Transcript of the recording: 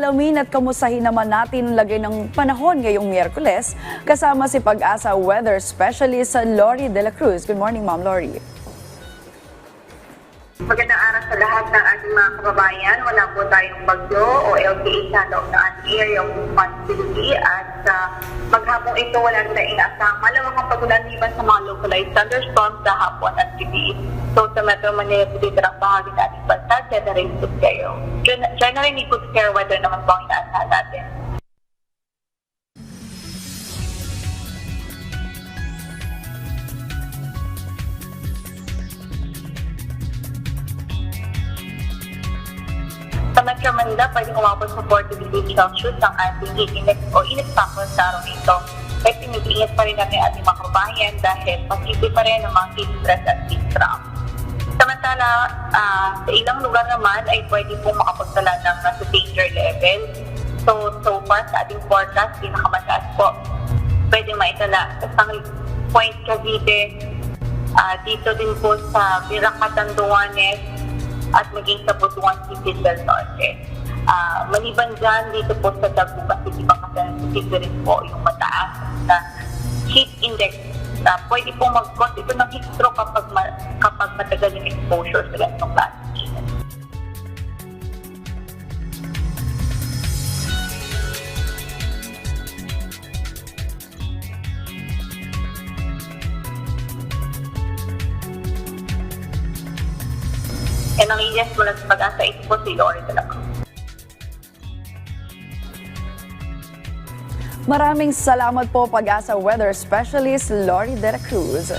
Alamin at kamustahin naman natin ang lagay ng panahon ngayong Miyerkules kasama si Pag-asa Weather Specialist Lori De La Cruz. Good morning, Ma'am Lori. Magandang araw sa lahat ng ating mga kababayan. Wala po tayong bagyo o LPA sa loob ng ating area of responsibility at maghapong ito wala rin na inaasang malawak ang pagulan-liban sa mga localized thunderstorms sa hapon at gabi. So sa Metro Manila, dito ang bahagi ng ating bansa, generally good kayo. Generally good care weather naman po ang inaasahan natin. Sa Metro Manila, pwedeng umabot sa 40 degrees Celsius ang ating heat index o init factor sa araw ito. Kaya pinag-iingat pa rin natin ating mga kababayan dahil posible pa rin ang mga heat stress at heat trap. Samantala, sa ilang lugar naman ay pwede pong makapagtala ng nasa danger level. So far sa ating forecast, pinakamataas po. Pwede maitala sa Sangli Point, Cavite, dito din po sa Biracatan, Duanes, at maging sa Butuan City del Norte. Maliban dyan, dito po sa Dagupan City, Pangasinan City rin po yung mataas na heat index. Pwede po mag-cause ito ng heat stroke kapag matagal yung exposure sa ganitong klaseng init. Yan ang inyas mula sa Pag-asa, ito po si Lori De La Cruz. Maraming salamat po Pag-asa Weather Specialist Lori De La Cruz.